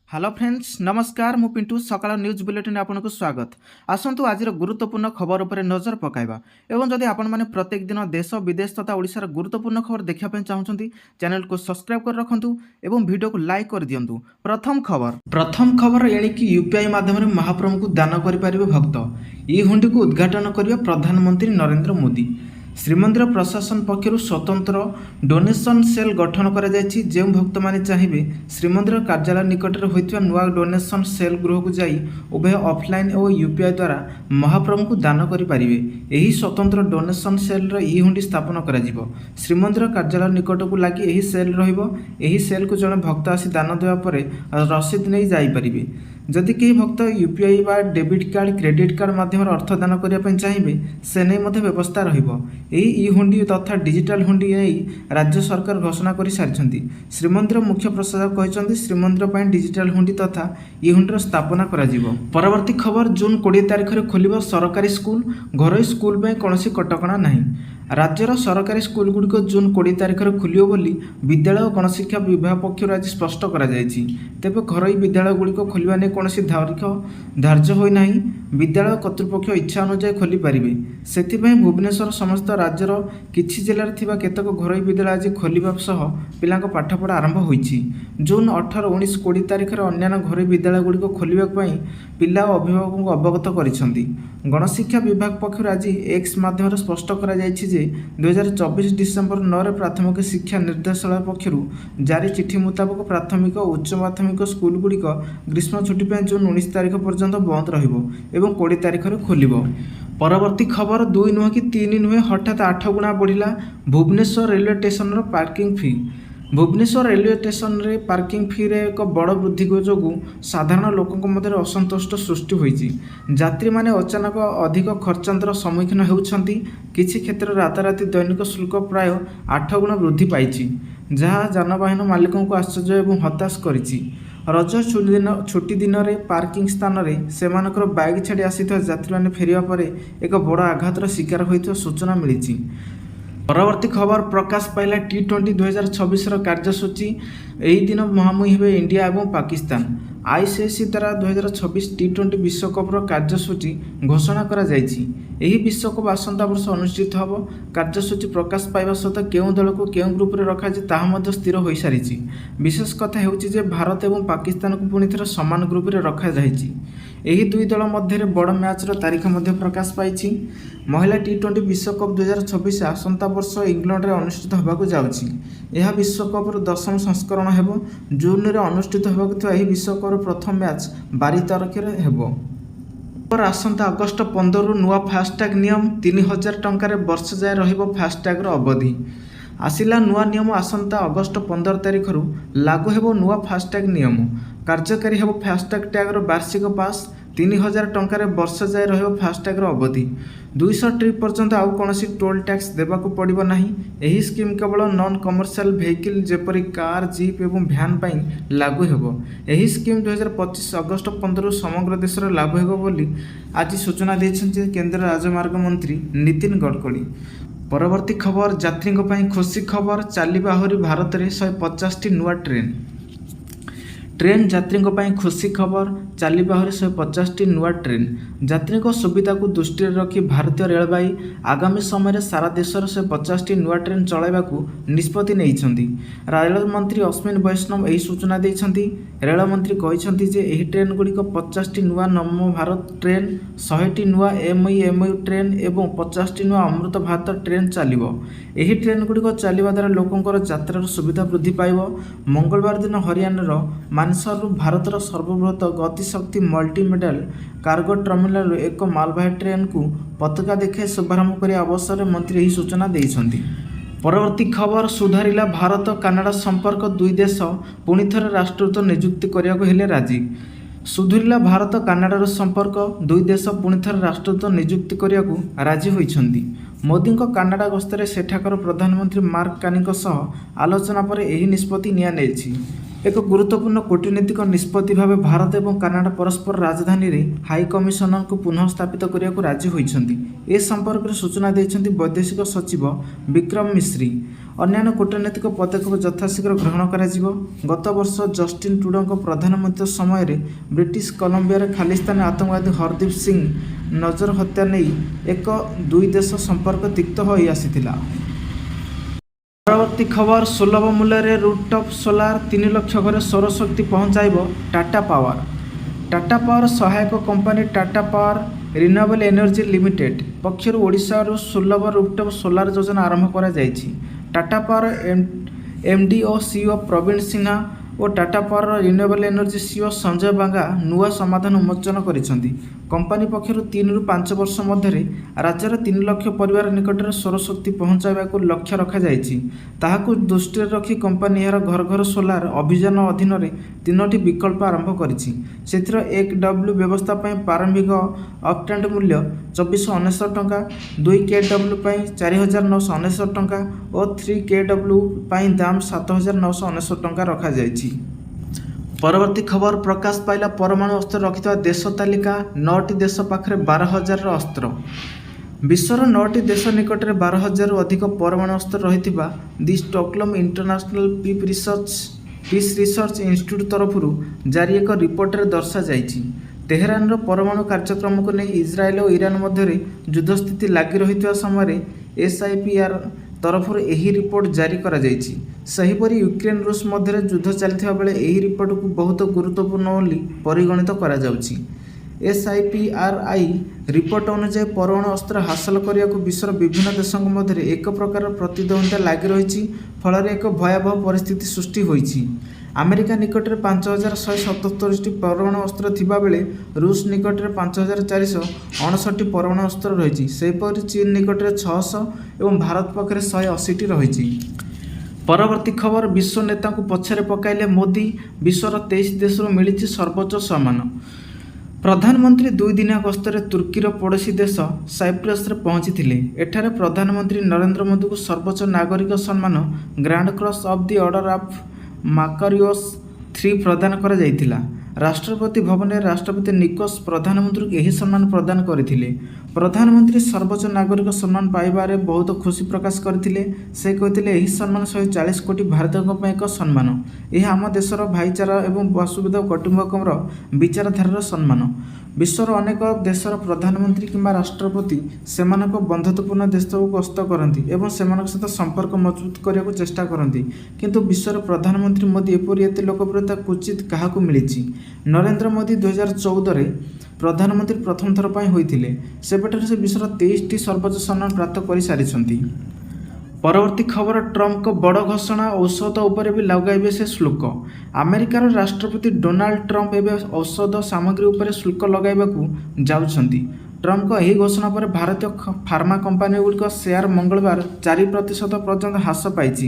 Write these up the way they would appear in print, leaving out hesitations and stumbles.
Hello friends नमस्कार मु पिंटू सकाळ न्यूज बुलेटिन आपनको स्वागत। आसंतु आज गुरुत्वपूर्ण खबर उपर नजर पकाइबा एवं जदि आपण माने प्रत्येक दिन देश विदेश तथा ओडिशार गुरुत्वपूर्ण खबर देखिया पय चाहउछंती चैनल को सब्सक्राइब कर रखंतु एवं वीडियो को लाइक कर दियंतु। प्रथम खबर एणी कि यूपीआई माध्यम महाप्रभु को दान करि परिबे भक्त ई हुंडी को उद्घाटन करिवे प्रधानमंत्री नरेंद्र मोदी। श्रीमंदिर प्रशासन पक्षर स्वतंत्र डोनेशन सेल गठन करा जायछि। जो भक्त माने चाहिए श्रीमंदिर कार्यालय निकट में होइतिबा नुआ डोनेशन सेल गृह को जाई उभय ऑफलाइन और यूपीआई द्वारा महाप्रभु को दान करि परिबे। एही स्वतंत्र डोनेशन सेल रो ई हुंडी स्थापन करा जिवो। श्रीमंदिर कार्यालय निकट को लागि एही सेल रहिबो। एही सेल को जने भक्त आसी दान देवा परे रसीद नै जाई परिबे। जदि कई भक्त यूपीआई बा डेबिट कार्ड क्रेडिट कार्ड माध्यम अर्थदान करने चाहिए से नहीं मध्य व्यवस्था रहिबो। एही ई हुंडी तथा डिजिटल हुंडी राज्य सरकार घोषणा कर सारी। श्रीमंदिर मुख्य प्रशासक कहते श्रीमंदिर पर डिजिटल हुंडी तथा ई हुंडीर स्थापना करा जिवो। परवर्ती खबर जून 20 तारिख में खोलिबो सरकारी स्कूल। घरोई स्कूल में कौन कटकणा नहीं। राज्यर सरकारी स्कूल गुड़िक जून 20 तारिख में खोलियो बोली विद्यालय और गणशिक्षा विभाग पक्षर आज स्पष्ट करा जायछि। तेबे घरोई विद्यालय गुड़िक खोलिबा नै कोनोसी तारीख धार्य होई नाही। विद्यालय कर्तृपक्ष इच्छा अनुसार खोली पारिबे। सेथिपई भुवनेश्वर समस्त राज्यर किछि जिल्लार थिबा केतक घरोई विद्यालय आज खोलिबा सह पिलांक पाठपढ़ा आरंभ होईछि। जून 18, 19, 20 तारिख में अन्य घरोई विद्यालय गुड़िक खोलिबा पई पिला और अभिभावक को अवगत करिसेंती। गणशिक्षा विभाग पक्षर आज एक्स माध्यम स्पष्ट करा जायछि जे 2024 डिसेम्बर 9 प्राथमिक शिक्षा निर्देशालय पक्षर जारी चिठी मुताबक प्राथमिक और उच्च माध्यमिक स्कूल गुड़िक ग्रीष्म छुट्टी पर जून 19 तारिख पर्यंत बंद रहिबो एवं 20 तारिख में खोलिबो। परवर्ती खबर 2 नुह कि 3 नुहे हठात 8 गुणा बढ़िला Bhubaneswar railway station parking fee. Bhubaneswar railway station रे पार्किंग फी रे एक बड़ वृद्धि जो साधारण लोकों मध्य असंतोष सृष्टि होईछि। यात्री माने अचानक अधिक खर्चांतर सम्मुखीन होउछंती। किछि क्षेत्र राताराति दैनिक शुल्क प्राय 8 गुण वृद्धि पाइछि, जहाँ जानवाहन मालिकों को आश्चर्य एवं हताश करिछि। रज छुट्टी दिन में पार्किंग स्थान में सेमानकर बाइक छाड़ी आसी यात्री मैंने फेरिया पर एक बड़ आघातर शिकार होता सूचना मिली। परवर्ती खबर प्रकाश पाइला T20 2026 कार्यसूची। यही दिन मुहांमुही हे इंडिया और पाकिस्तान। आईसीसी द्वारा 2026 T20 विश्वकप कार्यसूची घोषणा करा जायछि। एही विश्वकप आसंता वर्ष अनुष्ठित होब। कार्यसूची प्रकाश पाइबा सहित केउं दल को केउं ग्रुप रे रखा जे ताहा मध्य स्थिर होई सारिछि। विशेष कथा हेउछि जे भारत एवं पाकिस्तान को पुणी थर समान ग्रुप रे रखा जायछि। एही दुई दल मध्य बड़ मैच रो तारीख मध्य प्रकाश पाइछि। महिला T20 विश्वकप 2026 आसंता वर्ष इंग्लैंड रे अनुष्ठित होबाकू जाउछि। यह विश्वकप रो 10म संस्करण हेबो। जून रे अनुष्ठित होबाकू थिबा एही विश्वकप रो प्रथम मैच 12 तारिख रे हेबो। पर आसंता अगस्ट 15 रु नुआ फास्टैग नियम 3000 टंका रे वर्ष जाय रहिबो फास्टैग रो अवधि। आसिला नुआ नियम आसंता अगस्ट 15 तारिख रु लागू हेबो। नुआ फास्टैग नियम कार्यकारी हेबो। फास्टैग टैग रो वार्षिक पास 3000 टंका रे वर्ष जाय रहिबो फास्टैग रो अवधि। 200 ट्रिप पर्यंत आउ कोनोसी टोल टैक्स देबाकू पड़िबो नाही। एही स्कीम केवल नॉन कमर्शियल व्हीकल जेपरी कार जीप एवं भ्यान पई लागू हेबो। एही स्कीम 2025 अगस्ट 15 रु समग्र देश रे लागू हेबो बोली आज सूचना दैछन्ते केंद्र राजमार्ग मंत्री नितिन गडकरी। परवर्ती खबर यात्री खुशी खबर। चलिबा आहुरी भारत में 150 टी नुआ ट्रेन यात्री खुशी खबर। चलिबा आहुरी 150 टी नुआ ट्रेन। यात्री सुविधा को दृष्टि रखी भारतीय रेलवाई आगामी समय सारा देश 150 टी नुआ ट्रेन चलाइबा निष्पत्ति नहीं। रेल मंत्री अश्विन वैष्णव यही सूचना देइछन्ति। रेल मंत्री कहते जे एही ट्रेन गुड़िक 50 टी नुआ नमो भारत ट्रेन, 100 टी नुआ MU ट्रेन एवं 50 टी नुआ अमृत भारत ट्रेन चलिबो। एही ट्रेन गुड़िक चलिबा द्वारा लोकंकर यात्रार सुविधा वृद्धि पाइबो। मंगलवार दिन हरियाणार मानसर भारतर सर्वबृहत गतिशक्ति मल्टीमोडाल कार्गो टर्मिनाल एक मालवाही ट्रेन को पताका देखाई शुभारंभ करने अवसर में मंत्री यही सूचना देइछन्ति। परवर्ती खबर सुधारिला भारत कानाडा संपर्क। दुई देश पुणी थरे राष्ट्रदूत नियुक्ति करने हेले राजी। सुधुरिला भारत कानाडार संपर्क। दुई देश पुणी थरे राष्ट्रदूत नियुक्ति करने राजी होइछन्ति। मोदी कानाडा गस्तर सेठाकर प्रधानमंत्री मार्क कानी सह आलोचना पर यही निष्पत्ति निया नेछि। एक गुरुत्वपूर्ण कूटनीतिक निष्पत्ति भाव भारत और कानाडा परस्पर राजधानी रे हाई कमिशनर को पुनः स्थापित करने राजी होइछन्ति। ए संपर्क में सूचना देइछन्ति वैदेशिक सचिव विक्रम मिश्री। ଅନ୍ୟାନ୍ୟ କୂଟନୈତିକ ପଦକ୍ଷେପ ଯଥାଶୀଘ୍ର ଗ୍ରହଣ କରାଯିବ। ଗତ ବର୍ଷ ଜଷ୍ଟିନ୍ ଟ୍ରୁଡୋଙ୍କ ପ୍ରଧାନମନ୍ତ୍ରୀ ସମୟରେ ବ୍ରିଟିଶ କଲମ୍ବିଆରେ ଖାଲିସ୍ତାନୀ ଆତଙ୍କବାଦୀ ହରଦୀପ ସିଂ ନଜର ହତ୍ୟା ନେଇ ଦୁଇ ଦେଶ ସମ୍ପର୍କ ତିକ୍ତ ହୋଇ ଆସିଥିଲା। ପରବର୍ତ୍ତୀ ଖବର, ସୁଲଭ ମୂଲ୍ୟରେ ରୁଫଟପ୍ ସୋଲାର 3 ଲକ୍ଷ ଘରେ ସୌରଶକ୍ତି ପହଞ୍ଚାଇବ ଟାଟା ପାୱାର। ଟାଟା ପାୱାର ସହାୟକ company Tata power renewable energy limited ପକ୍ଷରୁ ଓଡ଼ିଶାରୁ ସୁଲଭ ରୁଫଟପ୍ ସୋଲାର ଯୋଜନା ଆରମ୍ଭ କରାଯାଇଛି। ଟାଟା ପାୱାର ଏମ୍ଡି ଓ ସିଇଓ ପ୍ରବୀଣ ସିହ୍ନା ଓ Tata power renewable energy CEO Sanjay Banga ନୂଆ ସମାଧାନ ଉନ୍ମୋଚନ କରିଛନ୍ତି। କମ୍ପାନୀ ପକ୍ଷରୁ 3 ରୁ 5 ବର୍ଷ ମଧ୍ୟରେ ରାଜ୍ୟର 3 ଲକ୍ଷ ପରିବାର ନିକଟରେ ସୌରଶକ୍ତି ପହଞ୍ଚାଇବାକୁ ଲକ୍ଷ୍ୟ ରଖାଯାଇଛି। ତାହାକୁ ଦୃଷ୍ଟିରେ ରଖି କମ୍ପାନୀ ଏହାର ଘର ଘର ସୋଲାର ଅଭିଯାନ ଅଧୀନରେ 3ଟି ବିକଳ୍ପ ଆରମ୍ଭ କରିଛି। ସେଥିରେ 1 ବ୍ୟବସ୍ଥା ପାଇଁ ପ୍ରାରମ୍ଭିକ ଅପଫ୍ରଣ୍ଟ ମୂଲ୍ୟ 2499 ଟଙ୍କା, 2 KW ପାଇଁ 4999 ଟଙ୍କା ଓ 3 KW ପାଇଁ ଦାମ 7999 ଟଙ୍କା ରଖାଯାଇଛି। ପରବର୍ତ୍ତୀ ଖବର, ପ୍ରକାଶ ପାଇଲା ପରମାଣୁ ଅସ୍ତ୍ର ରଖିଥିବା ଦେଶ ତାଲିକା। 9ଟି ଦେଶ ପାଖରେ 12,000ର ଅସ୍ତ୍ର। ବିଶ୍ୱର 9ଟି ଦେଶ ନିକଟରେ 12,000ରୁ ଅଧିକ ପରମାଣୁ ଅସ୍ତ୍ର ରହିଥିବା ଦି ଷ୍ଟକହୋଲ୍ମ ଇଣ୍ଟରନ୍ୟାସନାଲ ପିସ୍ ରିସର୍ଚ୍ଚ ଇନଷ୍ଟିଚ୍ୟୁଟ୍ ତରଫରୁ ଜାରି ଏକ ରିପୋର୍ଟରେ ଦର୍ଶାଯାଇଛି। ତେହେରାନର ପରମାଣୁ କାର୍ଯ୍ୟକ୍ରମକୁ ନେଇ ଇସ୍ରାଏଲ ଓ ଇରାନ ମଧ୍ୟରେ ଯୁଦ୍ଧସ୍ଥିତି ଲାଗି ରହିଥିବା ସମୟରେ SIPR ତରଫରୁ ଏହି ରିପୋର୍ଟ ଜାରି କରାଯାଇଛି। ସେହିପରି ୟୁକ୍ରେନ ରୁଷ ମଧ୍ୟରେ ଯୁଦ୍ଧ ଚାଲିଥିବା ବେଳେ ଏହି ରିପୋର୍ଟକୁ ବହୁତ ଗୁରୁତ୍ୱପୂର୍ଣ୍ଣ ବୋଲି ପରିଗଣିତ କରାଯାଉଛି। SIPRI ରିପୋର୍ଟ ଅନୁଯାୟୀ ପରମାଣୁ ଅସ୍ତ୍ର ହାସଲ କରିବାକୁ ବିଶ୍ୱର ବିଭିନ୍ନ ଦେଶଙ୍କ ମଧ୍ୟରେ ଏକ ପ୍ରକାର ପ୍ରତିଦ୍ୱନ୍ଦ୍ୱିତା ଲାଗି ରହିଛି, ଫଳରେ ଏକ ଭୟାବହ ପରିସ୍ଥିତି ସୃଷ୍ଟି ହୋଇଛି। ଆମେରିକା ନିକଟରେ 5,177ଟି ପରମାଣୁ ଅସ୍ତ୍ର ଥିବାବେଳେ ରୁଷ ନିକଟରେ 5,459ଟି ପରମାଣୁ ଅସ୍ତ୍ର ରହିଛି। ସେହିପରି ଚୀନ ନିକଟରେ 600 ଏବଂ ଭାରତ ପାଖରେ 180ଟି ରହିଛି। ପରବର୍ତ୍ତୀ ଖବର, ବିଶ୍ୱ ନେତାଙ୍କୁ ପଛରେ ପକାଇଲେ ମୋଦି। ବିଶ୍ୱର 23 ଦେଶରୁ ମିଳିଛି ସର୍ବୋଚ୍ଚ ସମ୍ମାନ। ପ୍ରଧାନମନ୍ତ୍ରୀ 2 ଦିନିଆ ଗସ୍ତରେ ତୁର୍କୀର ପଡ଼ୋଶୀ ଦେଶ ସାଇପ୍ରସରେ ପହଞ୍ଚିଥିଲେ। ଏଠାରେ ପ୍ରଧାନମନ୍ତ୍ରୀ ନରେନ୍ଦ୍ର ମୋଦିଙ୍କୁ ସର୍ବୋଚ୍ଚ ନାଗରିକ ସମ୍ମାନ grand cross of the order of Makarios III ପ୍ରଦାନ କରାଯାଇଥିଲା। ରାଷ୍ଟ୍ରପତି ଭବନରେ ରାଷ୍ଟ୍ରପତି ନିକୋସ୍ ପ୍ରଧାନମନ୍ତ୍ରୀଙ୍କୁ ଏହି ସମ୍ମାନ ପ୍ରଦାନ କରିଥିଲେ। ପ୍ରଧାନମନ୍ତ୍ରୀ ସର୍ବୋଚ୍ଚ ନାଗରିକ ସମ୍ମାନ ପାଇବାରେ ବହୁତ ଖୁସି ପ୍ରକାଶ କରିଥିଲେ। ସେ କହିଥିଲେ, ଏହି ସମ୍ମାନ 140 କୋଟି ଭାରତୀୟଙ୍କ ପାଇଁ ଏକ ସମ୍ମାନ। ଏହା ଆମ ଦେଶର ଭାଇଚାରା ଏବଂ ବସୁଧୈବ କୁଟୁମ୍ବକମର ବିଚାରଧାରାର ସମ୍ମାନ। ବିଶ୍ୱର ଅନେକ ଦେଶର ପ୍ରଧାନମନ୍ତ୍ରୀ କିମ୍ବା ରାଷ୍ଟ୍ରପତି ସେମାନଙ୍କ ବନ୍ଧୁତ୍ୱପୂର୍ଣ୍ଣ ଦେଶକୁ ଗସ୍ତ କରନ୍ତି ଏବଂ ସେମାନଙ୍କ ସହିତ ସମ୍ପର୍କ ମଜବୁତ କରିବାକୁ ଚେଷ୍ଟା କରନ୍ତି, କିନ୍ତୁ ବିଶ୍ୱର ପ୍ରଧାନମନ୍ତ୍ରୀ ମୋଦି ଏପରି ଏତେ ଲୋକପ୍ରିୟତା କ୍ୱଚିତ୍ କାହାକୁ ମିଳିଛି। ନରେନ୍ଦ୍ର ମୋଦି 2014ରେ ପ୍ରଧାନମନ୍ତ୍ରୀ ପ୍ରଥମ ଥର ପାଇଁ ହୋଇଥିଲେ। ସେବେଠାରୁ ସେ ବିଶ୍ୱର 23ଟି ସର୍ବୋଚ୍ଚ ସମ୍ମାନ ପ୍ରାପ୍ତ କରିସାରିଛନ୍ତି। ପରବର୍ତ୍ତୀ ଖବର, ଟ୍ରମ୍ପଙ୍କ ବଡ଼ ଘୋଷଣା, ଔଷଧ ଉପରେ ବି ଲଗାଇବେ ସେ ଶୁଳ୍କ। ଆମେରିକାର ରାଷ୍ଟ୍ରପତି ଡୋନାଲ୍ଡ ଟ୍ରମ୍ପ ଏବେ ଔଷଧ ସାମଗ୍ରୀ ଉପରେ ଶୁଳ୍କ ଲଗାଇବାକୁ ଯାଉଛନ୍ତି। ଟ୍ରମ୍ପଙ୍କ ଏହି ଘୋଷଣା ପରେ ଭାରତୀୟ ଫାର୍ମା କମ୍ପାନୀଗୁଡ଼ିକ ସେୟାର ମଙ୍ଗଳବାର 4% ପର୍ଯ୍ୟନ୍ତ ହ୍ରାସ ପାଇଛି।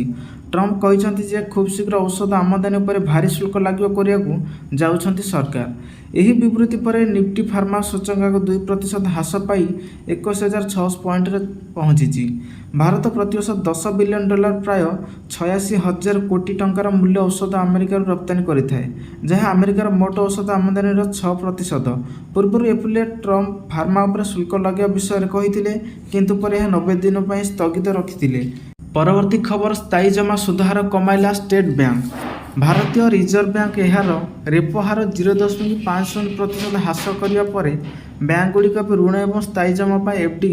ଟ୍ରମ୍ପ କହିଛନ୍ତି ଯେ ଖୁବ୍ ଶୀଘ୍ର ଔଷଧ ଆମଦାନୀ ଉପରେ ଭାରୀ ଶୁଳ୍କ ଲାଗୁ କରିବାକୁ ଯାଉଛନ୍ତି ସରକାର। ଏହି ବିବୃତ୍ତି ପରେ ନିଫ୍ଟି ଫାର୍ମା ସୂଚକାଙ୍କ 2% ହ୍ରାସ ପାଇ 21,600 ପଏଣ୍ଟରେ ପହଞ୍ଚିଛି। ଭାରତ ପ୍ରତିବର୍ଷ $10 ବିଲିୟନ ପ୍ରାୟ 86,000 କୋଟି ଟଙ୍କାର ମୂଲ୍ୟ ଔଷଧ ଆମେରିକାରୁ ରପ୍ତାନି କରିଥାଏ, ଯାହା ଆମେରିକାର ମୋଟ ଔଷଧ ଆମଦାନୀର 6%। ପୂର୍ବରୁ ଏପ୍ରିଲରେ ଟ୍ରମ୍ପ ଫାର୍ମା ଉପରେ ଶୁଳ୍କ ଲଗାଇବା ବିଷୟରେ କହିଥିଲେ, କିନ୍ତୁ ପରେ ଏହା 90 ଦିନ ପାଇଁ ସ୍ଥଗିତ ରଖିଥିଲେ। ପରବର୍ତ୍ତୀ ଖବର, ସ୍ଥାୟୀ ଜମା ସୁଧହାର କମାଇଲା ଷ୍ଟେଟ୍ ବ୍ୟାଙ୍କ। ଭାରତୀୟ ରିଜର୍ଭ ବ୍ୟାଙ୍କ ଏହାର ରେପୋ ହାର 0.50% ହ୍ରାସ କରିବା ପରେ ବ୍ୟାଙ୍କଗୁଡ଼ିକ ଏବେ ଋଣ ଏବଂ ସ୍ଥାୟୀ ଜମା ପାଇଁ FD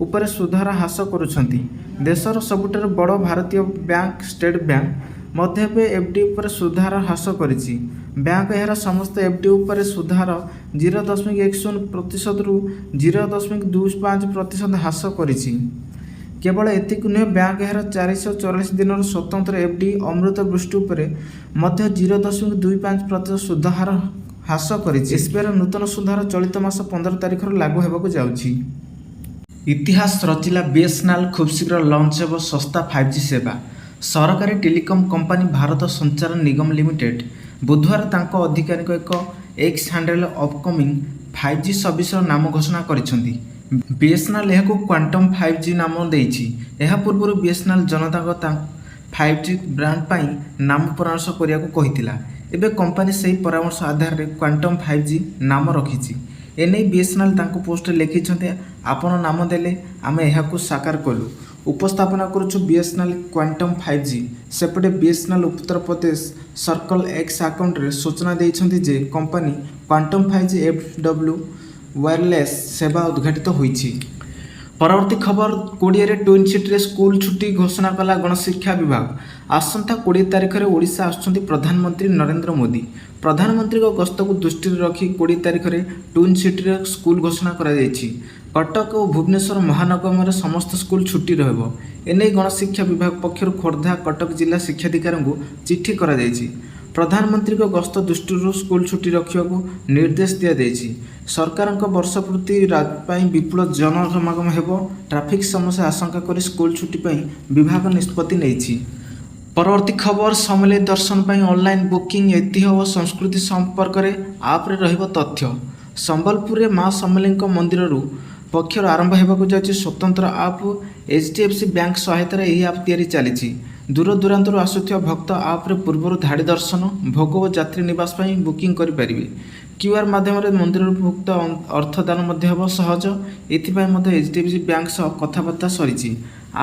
ଉପରେ ସୁଧହାର ହ୍ରାସ କରୁଛନ୍ତି। ଦେଶର ସବୁଠାରୁ ବଡ଼ ଭାରତୀୟ ବ୍ୟାଙ୍କ ଷ୍ଟେଟ୍ ବ୍ୟାଙ୍କ ମଧ୍ୟ ଏବେ FD ଉପରେ ସୁଧହାର ହ୍ରାସ କରିଛି। ବ୍ୟାଙ୍କ ଏହାର ସମସ୍ତ FD ଉପରେ ସୁଧହାର 0.10%ରୁ 0.25% ହ୍ରାସ କରିଛି। କେବଳ ଏତିକି ନୁହେଁ, ବ୍ୟାଙ୍କ ଏହାର 444 ଦିନର ସ୍ୱତନ୍ତ୍ର FD ଅମୃତ ବୃଷ୍ଟି ଉପରେ ମଧ୍ୟ 0.25% ସୁଧହାର ହ୍ରାସ କରିଛି। SBIର ନୂତନ ସୁଧହାର ଚଳିତ ମାସ 15 ତାରିଖରୁ ଲାଗୁ ହେବାକୁ ଯାଉଛି। ଇତିହାସ ରଚିଲା BSNL, ଖୁବ୍ ଶୀଘ୍ର ଲଞ୍ଚ ହେବ ଶସ୍ତା 5G ସେବା। ସରକାରୀ ଟେଲିକମ୍ କମ୍ପାନୀ ଭାରତ ସଞ୍ଚାର ନିଗମ ଲିମିଟେଡ୍ ବୁଧବାର ତାଙ୍କ ଆଧିକାରିକ ଏକ ଏକ୍ସ ହ୍ୟାଣ୍ଡେଲ ଅପକମିଂ 5G ସର୍ଭିସର ନାମ ଘୋଷଣା କରିଛନ୍ତି। BSNL ଏହାକୁ କ୍ୱାଣ୍ଟମ୍ 5G ନାମ ଦେଇଛି। ଏହା ପୂର୍ବରୁ BSNL ଜନତାଙ୍କ 5G ବ୍ରାଣ୍ଡ ପାଇଁ ନାମ ପରାମର୍ଶ କରିବାକୁ କହିଥିଲା। ଏବେ କମ୍ପାନୀ ସେହି ପରାମର୍ଶ ଆଧାରରେ କ୍ୱାଣ୍ଟମ୍ 5G ନାମ ରଖିଛି। ଏନେଇ BSNL ତାଙ୍କ ପୋଷ୍ଟରେ ଲେଖିଛନ୍ତି, ଆପଣ ନାମ ଦେଲେ ଆମେ ଏହାକୁ ସାକାର କଲୁ। ଉପସ୍ଥାପନା କରୁଛୁ ବିଏସ୍ଏନ୍ଏଲ୍ କ୍ୱାଣ୍ଟମ୍ 5G। ସେପଟେ ବିଏସ୍ଏନ୍ଏଲ୍ ଉତ୍ତରପ୍ରଦେଶ ସର୍କଲ ଏକ୍ସ ଆକାଉଣ୍ଟରେ ସୂଚନା ଦେଇଛନ୍ତି ଯେ company quantum 5G FW wireless ସେବା ଉଦ୍ଘାଟିତ ହୋଇଛି। ପରବର୍ତ୍ତୀ ଖବର 20ରେ ଟ୍ୱିନ୍ ସିଟିରେ ସ୍କୁଲ ଛୁଟି ଘୋଷଣା କଲା ଗଣଶିକ୍ଷା ବିଭାଗ। ଆସନ୍ତା 20 ତାରିଖରେ ଓଡ଼ିଶା ଆସୁଛନ୍ତି ପ୍ରଧାନମନ୍ତ୍ରୀ ନରେନ୍ଦ୍ର ମୋଦି। ପ୍ରଧାନମନ୍ତ୍ରୀଙ୍କ ଗସ୍ତକୁ ଦୃଷ୍ଟିରେ ରଖି 20 ତାରିଖରେ ଟ୍ୱିନ୍ ସିଟିରେ ସ୍କୁଲ ଘୋଷଣା କରାଯାଇଛି। କଟକ ଓ ଭୁବନେଶ୍ୱର ମହାନଗରରେ ସମସ୍ତ ସ୍କୁଲ ଛୁଟି ରହିବ। ଏନେଇ ଗଣଶିକ୍ଷା ବିଭାଗ ପକ୍ଷରୁ ଖୋର୍ଦ୍ଧା କଟକ ଜିଲ୍ଲା ଶିକ୍ଷାଧିକାରୀଙ୍କୁ ଚିଠି କରାଯାଇଛି। ପ୍ରଧାନମନ୍ତ୍ରୀଙ୍କ ଗସ୍ତ ଦୃଷ୍ଟିରୁ ସ୍କୁଲ ଛୁଟି ରଖିବାକୁ ନିର୍ଦ୍ଦେଶ ଦିଆଯାଇଛି। ସରକାରଙ୍କ ବର୍ଷପୂର୍ତ୍ତି ପାଇଁ ବିପୁଳ ଜନସମାଗମ ହେବ। ଟ୍ରାଫିକ୍ ସମସ୍ୟା ଆଶଙ୍କା କରି ସ୍କୁଲ ଛୁଟି ପାଇଁ ବିଭାଗ ନିଷ୍ପତ୍ତି ନେଇଛି। ପରବର୍ତ୍ତୀ ଖବର ସମଲେଇ ଦର୍ଶନ ପାଇଁ ଅନଲାଇନ୍ ବୁକିଂ ଐତିହ୍ୟ ଓ ସଂସ୍କୃତି ସମ୍ପର୍କରେ ଆପ୍ରେ ରହିବ ତଥ୍ୟ। ସମ୍ବଲପୁରରେ ମା ସମଲେଇଙ୍କ ମନ୍ଦିରରୁ ପକ୍ଷରୁ ଆରମ୍ଭ ହେବାକୁ ଯାଉଛି ସ୍ୱତନ୍ତ୍ର ଆପ୍। HDFC ବ୍ୟାଙ୍କ ସହାୟତାରେ ଏହି ଆପ୍ ତିଆରି ଚାଲିଛି। ଦୂରଦୂରାନ୍ତରୁ ଆସୁଥିବା ଭକ୍ତ ଆପ୍ରେ ପୂର୍ବରୁ ଧାଡ଼ି ଦର୍ଶନ, ଭୋଗ ଓ ଯାତ୍ରୀ ନିବାସ ପାଇଁ ବୁକିଂ କରିପାରିବେ। QR ମାଧ୍ୟମରେ ମନ୍ଦିରରୁ ଭୁକ୍ତ ଅର୍ଥଦାନ ମଧ୍ୟ ହେବ ସହଜ। ଏଥିପାଇଁ ମଧ୍ୟ HDFC ବ୍ୟାଙ୍କ ସହ କଥାବାର୍ତ୍ତା ସରିଛି।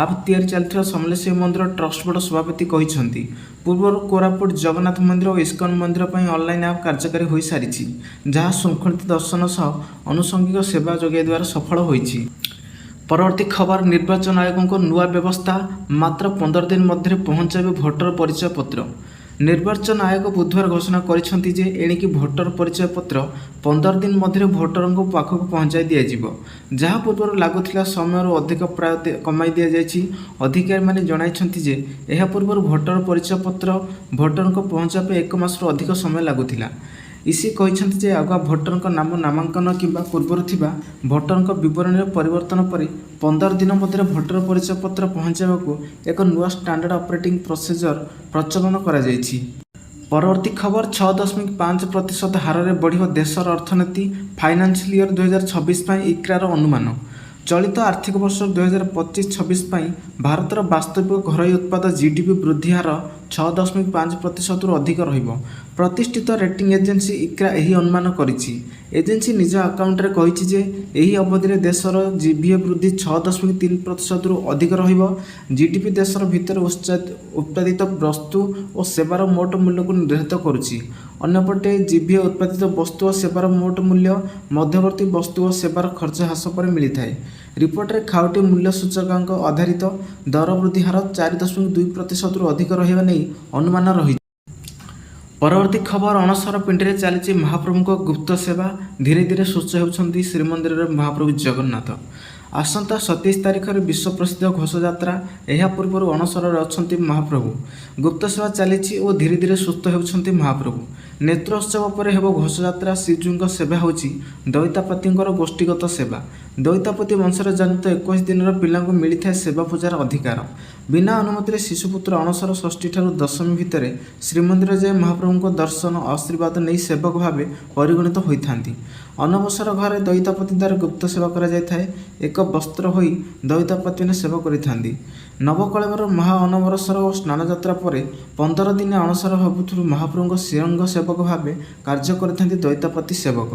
ଆପ୍ ତିଆରି ଚାଲିଥିବା ସମଲେଶ୍ୱରୀ ମନ୍ଦିର ଟ୍ରଷ୍ଟ ବୋର୍ଡ ସଭାପତି କହିଛନ୍ତି। ପୂର୍ବରୁ କୋରାପୁଟ ଜଗନ୍ନାଥ ମନ୍ଦିର ଓ ଇସ୍କନ ମନ୍ଦିର ପାଇଁ ଅନଲାଇନ୍ ଆପ୍ କାର୍ଯ୍ୟକାରୀ ହୋଇସାରିଛି, ଯାହା ଶୃଙ୍ଖଳିତ ଦର୍ଶନ ସହ ଆନୁଷଙ୍ଗିକ ସେବା ଯୋଗାଇ ଦେବାରେ ସଫଳ ହୋଇଛି। ପରବର୍ତ୍ତୀ ଖବର ନିର୍ବାଚନ ଆୟୋଗଙ୍କ ନୂଆ ବ୍ୟବସ୍ଥା। ମାତ୍ର 15 ଦିନ ମଧ୍ୟରେ ପହଞ୍ଚାଇବେ ଭୋଟର ପରିଚୟ ପତ୍ର। ନିର୍ବାଚନ ଆୟୋଗ ବୁଧବାର ଘୋଷଣା କରିଛନ୍ତି ଯେ ଏଣିକି ଭୋଟର ପରିଚୟ ପତ୍ର 15 ଦିନ ମଧ୍ୟରେ ଭୋଟରଙ୍କ ପାଖକୁ ପହଞ୍ଚାଇ ଦିଆଯିବ, ଯାହା ପୂର୍ବରୁ ଲାଗୁଥିବା ସମୟରୁ ଅଧିକ ପ୍ରାୟ କମାଇ ଦିଆଯାଇଛି। ଅଧିକାରୀମାନେ ଜଣାଇଛନ୍ତି ଯେ ଏହା ପୂର୍ବରୁ ଭୋଟର ପରିଚୟ ପତ୍ର ଭୋଟରଙ୍କ ପହଞ୍ଚିବା ପାଇଁ 1 ମାସରୁ ଅଧିକ ସମୟ ଲାଗୁଥିଲା। ଇସି କହିଛନ୍ତି ଯେ ଆଗୁଆ ଭୋଟରଙ୍କ ନାମ ନାମାଙ୍କନ କିମ୍ବା ପୂର୍ବରୁ ଥିବା ଭୋଟରଙ୍କ ବିବରଣୀରେ ପରିବର୍ତ୍ତନ ପରେ 15 ଦିନ ମଧ୍ୟରେ ଭୋଟର ପରିଚୟ ପତ୍ର ପହଞ୍ଚାଇବାକୁ ଏକ ନୂଆ ଷ୍ଟାଣ୍ଡାର୍ଡ ଅପରେଟିଂ ପ୍ରୋସିଜର ପ୍ରଚଳନ କରାଯାଇଛି। ପରବର୍ତ୍ତୀ ଖବର 6.5% ହାରରେ ବଢ଼ିବ ଦେଶର ଅର୍ଥନୀତି। ଫାଇନାନ୍ସିଆଲ ଇୟର 2026 ପାଇଁ ଇକ୍ରାର ଅନୁମାନ। ଚଳିତ ଆର୍ଥିକ ବର୍ଷ 2025-26 ପାଇଁ ଭାରତର ବାସ୍ତବିକ ଘରୋଇ ଉତ୍ପାଦ GDP ବୃଦ୍ଧି ହାର 6.5%ରୁ ଅଧିକ ରହିବ। ପ୍ରତିଷ୍ଠିତ ରେଟିଂ ଏଜେନ୍ସି ଇକ୍ରା ଏହି ଅନୁମାନ କରିଛି। ଏଜେନ୍ସି ନିଜ ଆକାଉଣ୍ଟରେ କହିଛି ଯେ ଏହି ଅବଧିରେ ଦେଶର GVA ବୃଦ୍ଧି 6.3%ରୁ ଅଧିକ ରହିବ। GDP ଦେଶର ଭିତରେ ଉତ୍ପାଦିତ ବସ୍ତୁ ଓ ସେବାର ମୋଟ ମୂଲ୍ୟକୁ ନିର୍ଦ୍ଧାରିତ କରୁଛି। ଅନ୍ୟପଟେ GVA ଉତ୍ପାଦିତ ବସ୍ତୁ ଓ ସେବାର ମୋଟ ମୂଲ୍ୟ ମଧ୍ୟବର୍ତ୍ତୀ ବସ୍ତୁ ଓ ସେବାର ଖର୍ଚ୍ଚ ହ୍ରାସ ପରେ ମିଳିଥାଏ। ରିପୋର୍ଟରେ ଖାଉଟି ମୂଲ୍ୟ ସୂଚକାଙ୍କ ଆଧାରିତ ଦର ବୃଦ୍ଧି ହାର 4.2%ରୁ ଅଧିକ ରହିବା ନେଇ ଅନୁମାନ ରହିଛି। ପରବର୍ତ୍ତୀ ଖବର ଅଣସର ପିଣ୍ଡିରେ ଚାଲିଛି ମହାପ୍ରଭୁଙ୍କ ଗୁପ୍ତ ସେବା। ଧୀରେ ଧୀରେ ସୁସ୍ଥ ହେଉଛନ୍ତି ଶ୍ରୀମନ୍ଦିରରେ ମହାପ୍ରଭୁ ଜଗନ୍ନାଥ। ଆସନ୍ତା 27 ତାରିଖରେ ବିଶ୍ୱପ୍ରସିଦ୍ଧ ଘୋଷଯାତ୍ରା। ଏହା ପୂର୍ବରୁ ଅଣସରରେ ଅଛନ୍ତି ମହାପ୍ରଭୁ। ଗୁପ୍ତ ସେବା ଚାଲିଛି ଓ ଧୀରେ ଧୀରେ ସୁସ୍ଥ ହେଉଛନ୍ତି ମହାପ୍ରଭୁ। ନେତ୍ରୋତ୍ସବ ପରେ ହେବ ଘୋଷଯାତ୍ରା। ଶ୍ରୀଜୀଉଙ୍କ ସେବା ହେଉଛି ଦଇତାପତିଙ୍କର ଗୋଷ୍ଠୀଗତ ସେବା। ଦଇତାପତି ବଂଶରେ ଜନ୍ମିତ 21 ଦିନର ପିଲାଙ୍କୁ ମିଳିଥାଏ ସେବା ପୂଜାର ଅଧିକାର। ବିନା ଅନୁମତିରେ ଶିଶୁପୁତ୍ର ଅଣସର ଷଷ୍ଠୀଠାରୁ ଦଶମୀ ଭିତରେ ଶ୍ରୀମନ୍ଦିର ଯାଇ ମହାପ୍ରଭୁଙ୍କ ଦର୍ଶନ ଆଶୀର୍ବାଦ ନେଇ ସେବକ ଭାବେ ପରିଗଣିତ ହୋଇଥାନ୍ତି। ଅନବସର ଘରେ ଦଇତାପତି ଦ୍ୱାରା ଗୁପ୍ତ ସେବା କରାଯାଇଥାଏ। ଏକ ବସ୍ତ୍ର ହୋଇ ଦଇତାପତିମାନେ ସେବା କରିଥାନ୍ତି। ନବକଳେବର ମହା ଅନବସର ଓ ସ୍ନାନଯାତ୍ରା ପରେ 15 ଦିନ ଅଣସର ହେଉଥିବାରୁ ମହାପ୍ରଭୁଙ୍କ ଶ୍ରୀଅଙ୍ଗ ସେବକ ଭାବେ କାର୍ଯ୍ୟ କରିଥାନ୍ତି ଦଇତାପତି ସେବକ।